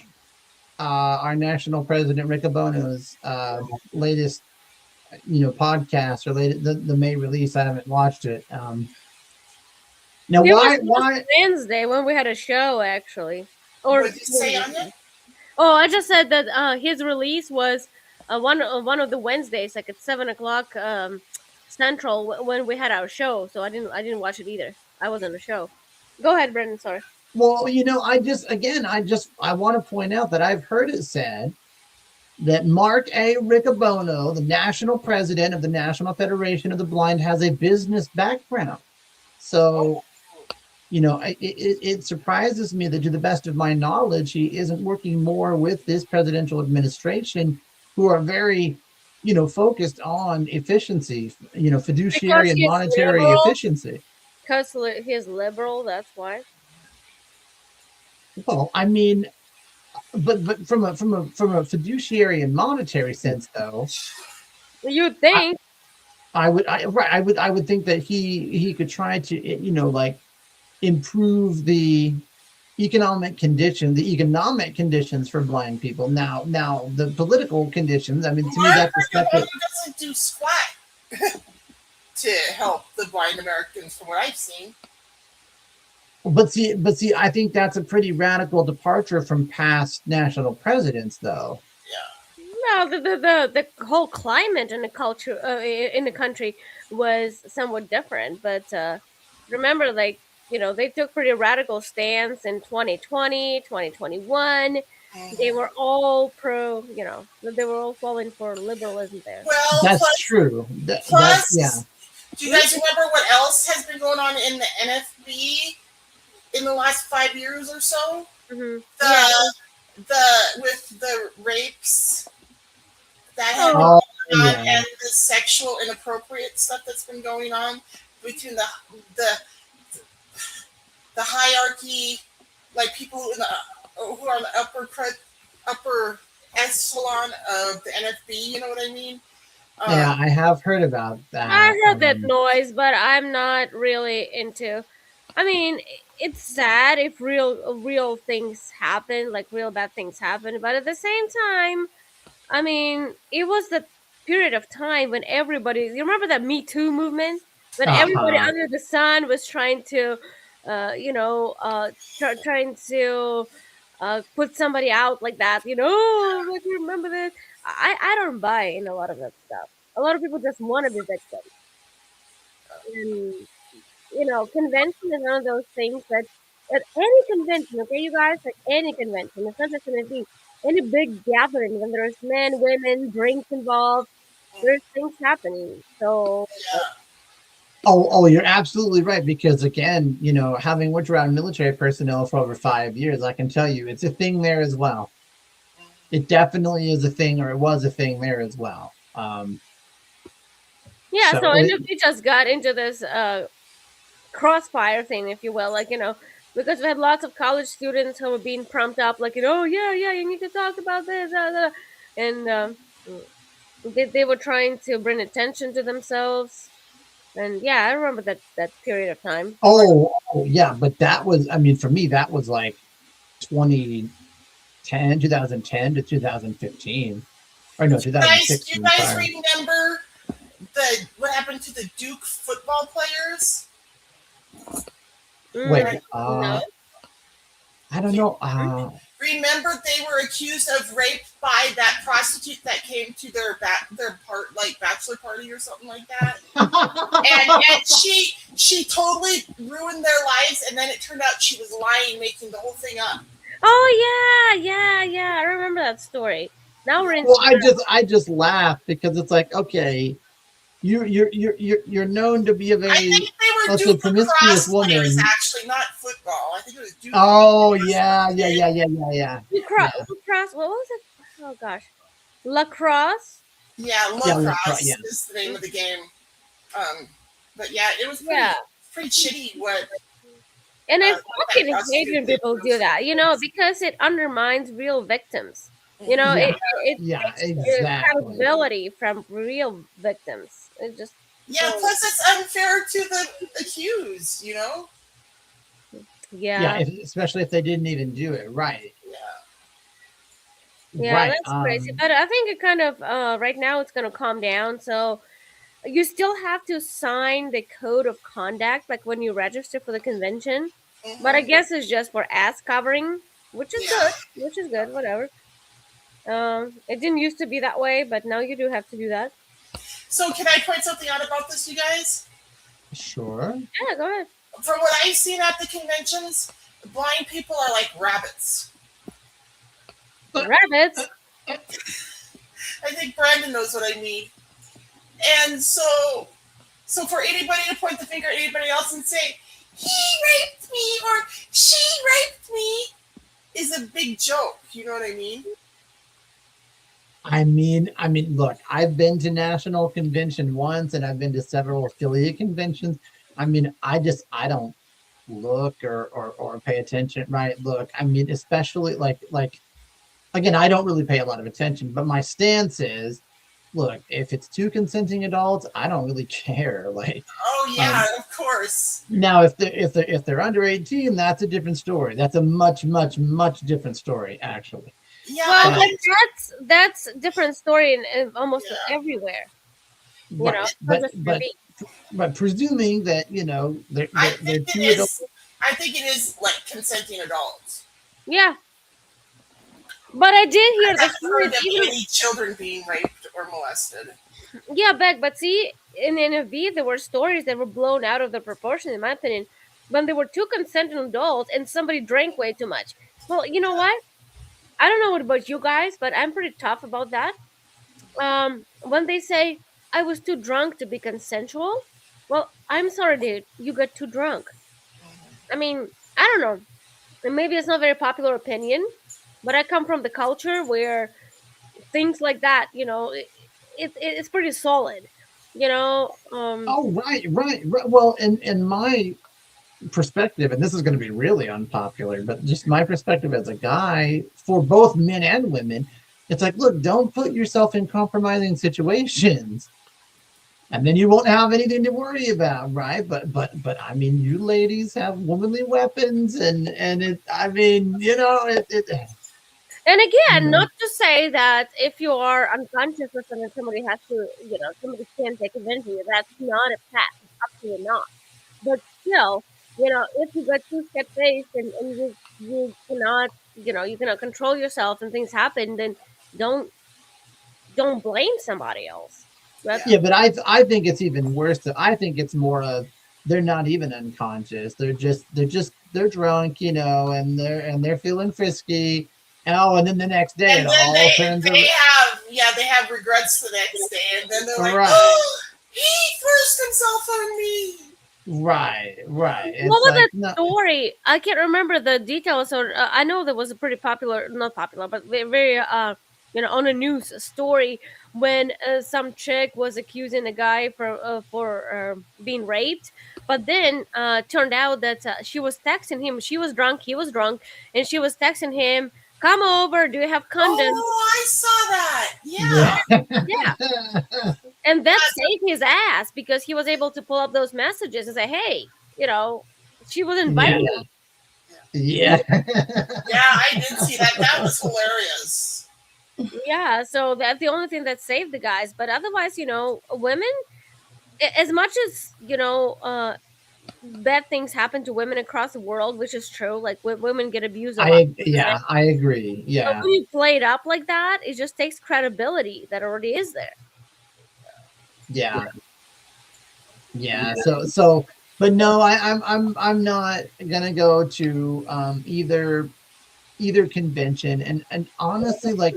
our national president Rick Abono's latest podcast or the May release. I haven't watched it. Now it why was Wednesday when we had a show actually. Or What did you say, Anya? oh, I just said that his release was one of the Wednesdays, like at 7:00 Central when we had our show. So I didn't watch it either. I was on the show. Go ahead, Brendan. Sorry. Well, I want to point out that I've heard it said that Mark A. Riccobono, the national president of the National Federation of the Blind, has a business background. So, it surprises me that, to the best of my knowledge, he isn't working more with this presidential administration, who are very, focused on efficiency, fiduciary and he's monetary liberal. efficiency. Because he's liberal, that's why. Well, I mean, but from a fiduciary and monetary sense, though, You'd think. I would think that he could try to, like, improve the economic conditions for blind people. Now the political conditions, I mean, to me, that's a separate. Doesn't do squat to help the blind Americans, from what I've seen. But see, I think that's a pretty radical departure from past national presidents, though. Well, the whole climate and the culture in the country was somewhat different. But remember, like, they took pretty radical stance in 2020, 2021. They were all pro, they were all falling for liberalism there. Well, That's true. Yeah. Do you guys remember what else has been going on in the NFB in the last 5 years or so? Mm-hmm. With the rapes that have Oh, been going on, yeah. and the sexual inappropriate stuff that's been going on between the hierarchy, like people who are in the upper echelon of the NFB. You know what I mean? Yeah, I have heard about that. I heard that noise, but I'm not really into. I mean, it's sad if real things happen, like real bad things happen. But at the same time, I mean, it was the period of time when everybody. You remember that Me Too movement, when everybody under the sun was trying to, trying to put somebody out like that. Like, you remember this? I don't buy in a lot of that stuff. A lot of people just want to be victims. And, convention is one of those things that at any convention, okay, you guys, like any convention, it's not just going to be any big gathering when there's men, women, drinks involved, there's things happening. So, Oh, you're absolutely right. Because again, having worked around military personnel for over 5 years, I can tell you it's a thing there as well. It definitely is a thing, or it was a thing there as well. yeah, So so it- and we just got into this crossfire thing, if you will, like, because we had lots of college students who were being pumped up, like, yeah, you need to talk about this, and they were trying to bring attention to themselves. And yeah, I remember that period of time. Oh, yeah, but that was, I mean, for me, that was like 2010 to 2015. Or no, Do you guys 2016. Sorry. remember what happened to the Duke football players? Wait, No. I don't know. Remember, they were accused of rape by that prostitute that came to their bachelor party or something like that, and she totally ruined their lives. And then it turned out she was lying, making the whole thing up. Oh yeah, I remember that story. Now we're in. Well, I just laugh because it's like, okay, you're known to be a I very think they were let's say Duke promiscuous lacrosse woman. players, actually, not football. I think it was Duke. Oh yeah. Lacrosse. What was it? Oh gosh, lacrosse. Yeah, Yeah, lacrosse lacrosse, yeah. is the name of the game. But yeah, it was pretty shitty what. And I what fucking that hate when prostitute did people to do those that, people. because it undermines real victims. Yeah. It Yeah, takes exactly. accountability from real victims. It just Yeah, plus it's unfair to the accused, yeah, Especially if they didn't even do it right. Yeah. Right. that's crazy. But I think it kind of right now it's going to calm down. So you still have to sign the code of conduct, like when you register for the convention. But I guess it's just for ass covering, which is good. Whatever. It didn't used to be that way, but now you do have to do that. So can I point something out about this, you guys? Sure. Yeah, go ahead. From what I've seen at the conventions, blind people are like rabbits. Rabbits. I think Brandon knows what I mean. And so for anybody to point the finger at anybody else and say, he raped me or she raped me is a big joke. You know what I mean? I mean, look, I've been to national convention once, and I've been to several affiliate conventions. I mean, I don't look or pay attention. Right? Look, I mean, especially like again, I don't really pay a lot of attention, but my stance is, look, if it's two consenting adults, I don't really care. Like, Oh yeah, of course. now if they're under 18, that's a different story. That's a much different story, actually. Yeah, Well, I but that's a different story in almost Yeah. everywhere. You Right. know, it's not But just for but me. but presuming that they're I they're think two it adults. is. I think it is like consenting adults. Yeah. But I did I hear the haven't heard stories of even any children being raped or molested. yeah, Beck, but see, in NFB there were stories that were blown out of their proportion, in my opinion, when there were two consenting adults and somebody drank way too much. Well, you know what? I don't know what about you guys, but I'm pretty tough about that. When they say I was too drunk to be consensual, well, I'm sorry, dude, you got too drunk. I mean, I don't know. And maybe it's not a very popular opinion, but I come from the culture where things like that, it's pretty solid. Oh, right. Well, in my perspective, and this is going to be really unpopular, but just my perspective as a guy, for both men and women, it's like, look, don't put yourself in compromising situations, and then you won't have anything to worry about, right? But I mean, you ladies have womanly weapons, and it. I mean, And again, Mhm. not to say that if you are unconscious or something, somebody has to, somebody can take advantage of you. That's not a fact. It's absolutely not. But still, if you get too sketch faced and you cannot control yourself and things happen, then don't don't blame somebody else. That's Yeah, but I think it's even worse. I think it's more of they're not even unconscious. They're drunk, and they're feeling frisky. And then the next day it And then all turns around. they have regrets the next day, and then they're like, Right. oh, he forced himself on me. Right. It's what was like, that no, story? I can't remember the details. Or I know there was a pretty popular, not popular, but very on a news story when some chick was accusing a guy for being raped, but then turned out that she was texting him. She was drunk, he was drunk, and she was texting him, "Come over. Do you have condoms?" Oh, I saw that. Yeah. Yeah, and that saved his ass because he was able to pull up those messages and say, "Hey, she was inviting." Yeah. Yeah, I did see that. That was hilarious. Yeah, so that's the only thing that saved the guys. But otherwise, women, as much as bad things happen to women across the world, which is true, like women get abused a lot. I agree. But Yeah. when you play it up like that, it just takes credibility that already is there. Yeah. So but no, I'm not gonna go to either convention, and honestly, like,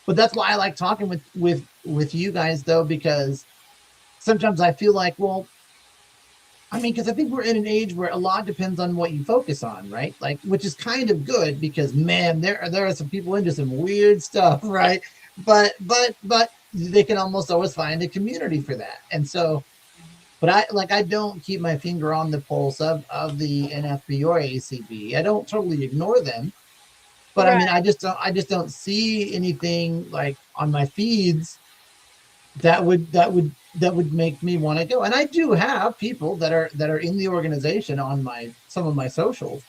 but that's why I like talking with you guys, though, because sometimes I feel like, well, I mean, because I think we're in an age where a lot depends on what you focus on, right? Like, which is kind of good because, man, there are some people into some weird stuff, right? But they can almost always find a community for that. And so, but I don't keep my finger on the pulse of the NFB or ACB. I don't totally ignore them, but I mean, I just don't see anything like on my feeds that would make me want to go. And I do have people that are in the organization on some of my socials,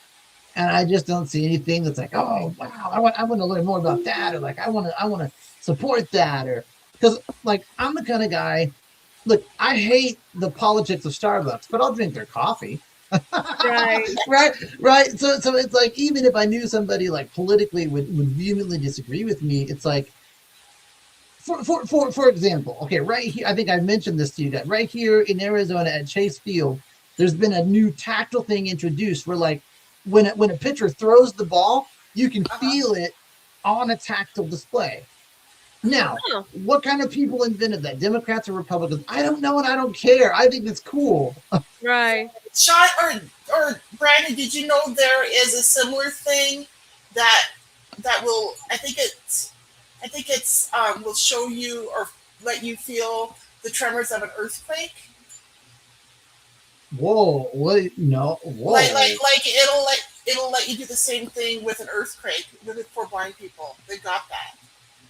and I just don't see anything that's like, oh wow, I want to learn more about that, or like I want to support that, or because like I'm the kind of guy. Look, I hate the politics of Starbucks, but I'll drink their coffee. Right. So it's like, even if I knew somebody like politically would vehemently disagree with me, it's like, for example, okay, right here, I think I mentioned this to you guys. Right here in Arizona at Chase Field, there's been a new tactile thing introduced where, like, when a pitcher throws the ball, you can feel it on a tactile display. Now, what kind of people invented that? Democrats or Republicans? I don't know, and I don't care. I think it's cool. Right. Sean or Brandon, did you know there is a similar thing that will? I think it's will show you or let you feel the tremors of an earthquake. Whoa, what? No, whoa. Like it'll let you do the same thing with an earthquake for blind people. They got that.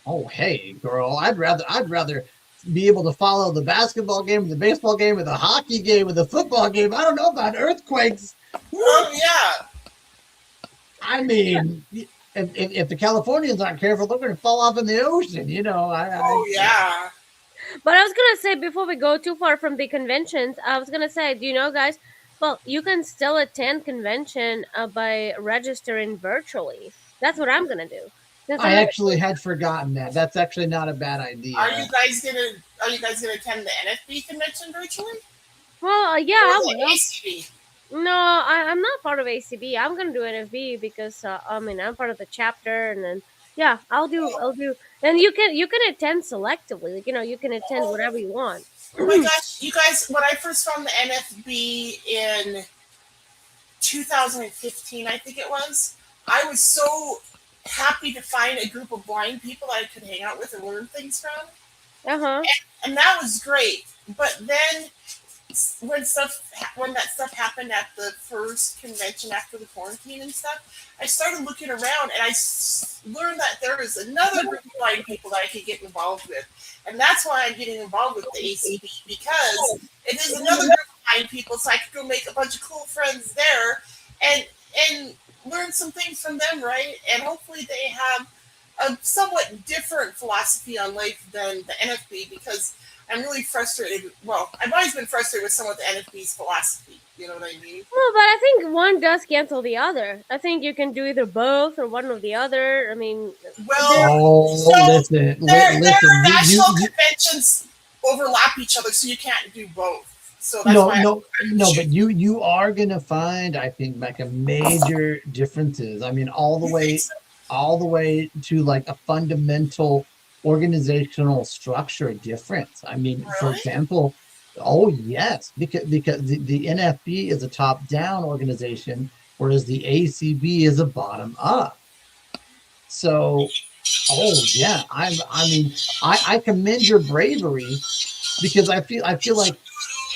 Oh, hey, girl, I'd rather be able to follow the basketball game, the baseball game, or the hockey game, or the football game. I don't know about earthquakes. Yeah. I mean, if the Californians aren't careful, they're going to fall off in the ocean. You know. Yeah. But I was gonna say, before we go too far from the conventions, I was gonna say, do you know, guys? Well, you can still attend convention by registering virtually. That's what I'm gonna do. Since I I'm actually had forgotten that. That's actually not a bad idea. Are you guys gonna attend the NFB convention virtually? well, yeah, Or I the will. ACB? No, I'm not part of ACB. I'm gonna do NFB because I mean I'm part of the chapter, and then yeah, I'll do, and you can attend selectively. Like, you can attend whatever you want. Oh my gosh, you guys! When I first found the NFB in 2015, I think it was, I was so happy to find a group of blind people that I could hang out with and learn things from, and that was great. But then when that stuff happened at the first convention after the quarantine and stuff, I started looking around and I learned that there is another group of blind people that I could get involved with, and that's why I'm getting involved with the ACB, because it is another group of blind people, so I could go make a bunch of cool friends there and learn some things from them, right? And hopefully they have a somewhat different philosophy on life than the NFB, because I'm really frustrated. Well, I've always been frustrated with some of the NFB's philosophy. You know what I mean? Well, but I think one does cancel the other. I think you can do either both or one or the other. I mean, Well, listen, their national you, conventions overlap each other, so you can't do both. So that's why no, but you are gonna find, I think, like a major differences. I mean, all the way to like a fundamental organizational structure difference. I mean, for Really? example, oh yes, because the NFB is a top-down organization, whereas the ACB is a bottom-up. So, oh yeah, I commend your bravery, because I feel like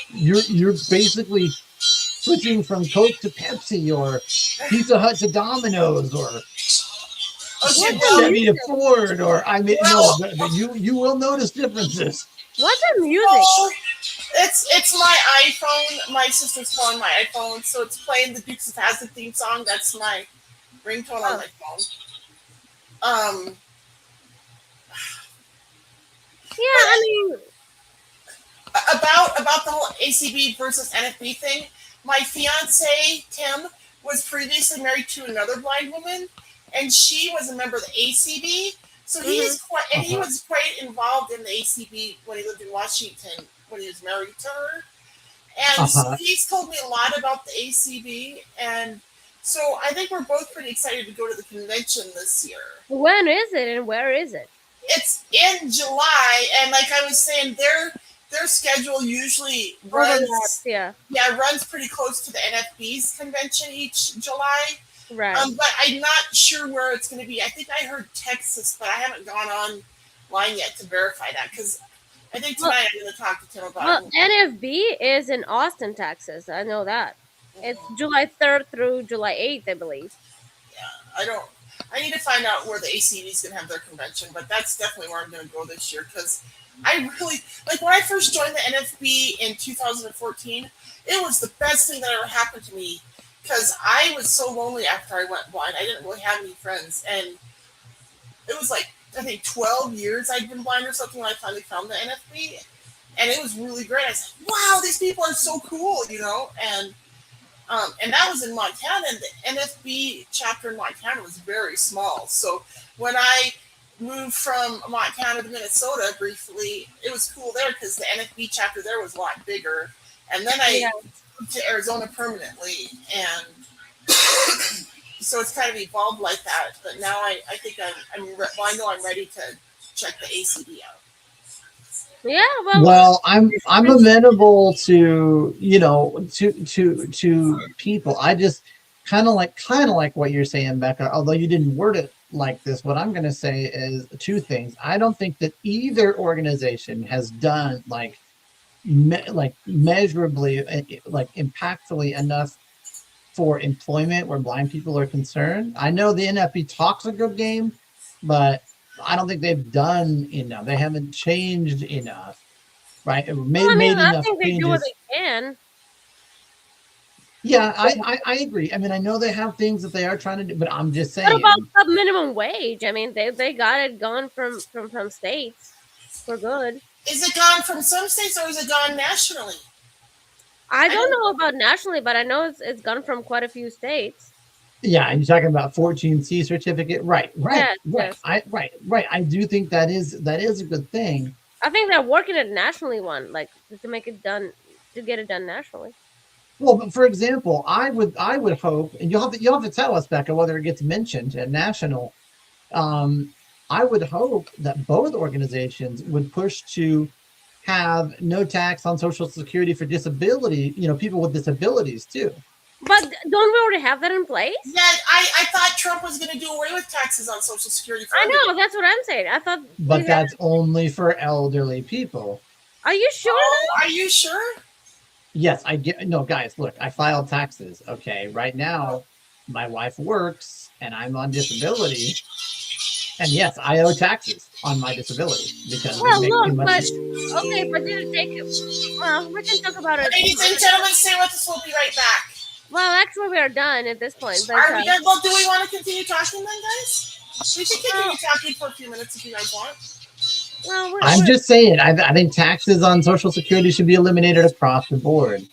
you're basically switching from Coke to Pepsi, or Pizza Hut to Domino's, or Okay, well, Chevy to Ford, or but you will notice differences. what's the music? well, it's my iPhone. My sister's calling my iPhone, so it's playing the Dukes of Hazzard theme song. That's my ringtone on my phone. Yeah, I mean, About the whole ACB versus NFB thing, my fiance Tim was previously married to another blind woman, and she was a member of the ACB. So he is he was quite involved in the ACB when he lived in Washington when he was married to her, and so he's told me a lot about the ACB, and so I think we're both pretty excited to go to the convention this year. when is it and where is it? It's in July, and like I was saying, their schedule usually runs runs pretty close to the NFB's convention each July. Right. But I'm not sure where it's going to be. I think I heard Texas, but I haven't gone online yet to verify that, because I think tonight I'm going to talk to Tim about it. NFB is in Austin, Texas. I know that. It's July 3rd through July 8th, I believe. Yeah, I need to find out where the ACB is going to have their convention, but that's definitely where I'm going to go this year, because I really, like, when I first joined the NFB in 2014, it was the best thing that ever happened to me, because I was so lonely after I went blind. I didn't really have any friends, and it was like, I think 12 years I'd been blind or something when I finally found the NFB, and it was really great. I was like, wow, these people are so cool, and that was in Montana, and the NFB chapter in Montana was very small. So when I moved from Montana to Minnesota briefly, it was cool there because the NFB chapter there was a lot bigger. And then I moved to Arizona permanently, and so it's kind of evolved like that. But now I think I know I'm ready to check the ACB out. Yeah, well, I'm amenable to to people. I just kind of like what you're saying, Becca. Although you didn't word it like this, what I'm going to say is two things. I don't think that either organization has done like measurably, like impactfully enough for employment where blind people are concerned. I know the NFB talks a good game, but I don't think they've done enough. They haven't changed enough, right? Made I enough think they changes. do what they can. Yeah, I agree. I mean, I know they have things that they are trying to do, but I'm just saying. What about minimum wage? I mean, they got it gone from states for good. Is it gone from some states or is it gone nationally? I don't know about nationally, but I know it's gone from quite a few states. Yeah, and you're talking about 14C certificate, right? Yes, right. yes. I do think that is a good thing. I think they're working at nationally one, like to make it done, to get it done nationally. Well, but for example, I would hope, and you'll have to tell us, Becca, whether it gets mentioned at national. I would hope that both organizations would push to have no tax on Social Security for disability, people with disabilities too. But don't we already have that in place? Yeah, I thought Trump was going to do away with taxes on Social Security. I know, that's what I'm saying. I thought. But that's only for elderly people. Are you sure? Oh, are you sure? Yes, I get. No, guys, look, I filed taxes. Okay, right now, my wife works and I'm on disability. And yes, I owe taxes on my disability because we make too much. But did it take? Well, we can talk about it. Ladies and gentlemen, stay with us. We'll be right back. Well, actually, we are done at this point. But, Are we done? Well, do we want to continue talking then, guys? We can continue talking for a few minutes if you guys want. Well, I'm just saying, I think taxes on Social Security should be eliminated across the board.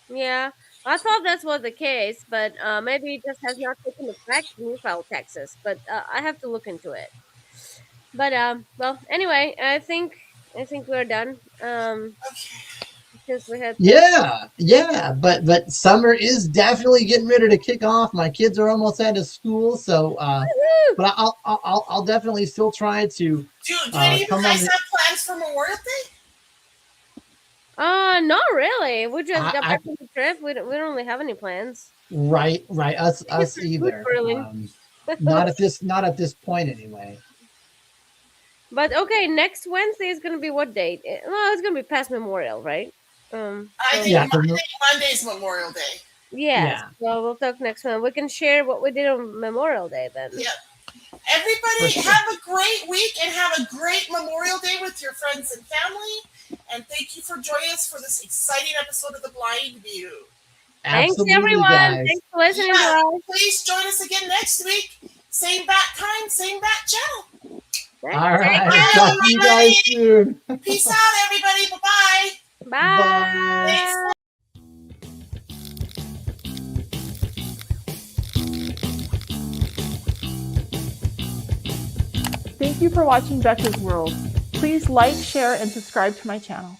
Yeah, I thought that was the case, but maybe it just has not taken effect when you file taxes. But I have to look into it. But well, anyway, I think we're done. Because we had. Yeah, but summer is definitely getting ready to kick off. My kids are almost out of school, so but I'll definitely still try to. Do any of you guys have plans for Memorial Day? Not really. We just got back from the trip. We don't really have any plans. Right. Us either. Not at this point anyway. But okay, next Wednesday is gonna be what date? Well, it's gonna be past Memorial, right? I think Monday's Memorial Day. Yes. Yeah. Well, we'll talk next one. We can share what we did on Memorial Day then. Yep. Everybody have a great week and have a great Memorial Day with your friends and family. And thank you for joining us for this exciting episode of The Blind View. Thanks, everyone. Guys. Thanks for listening to us. Please join us again next week. Same bat time, same bat channel. All right. Talk to you guys soon. Peace out, everybody. Bye-bye. Bye. Thanks. Thank you for watching Becca's World. Please like, share, and subscribe to my channel.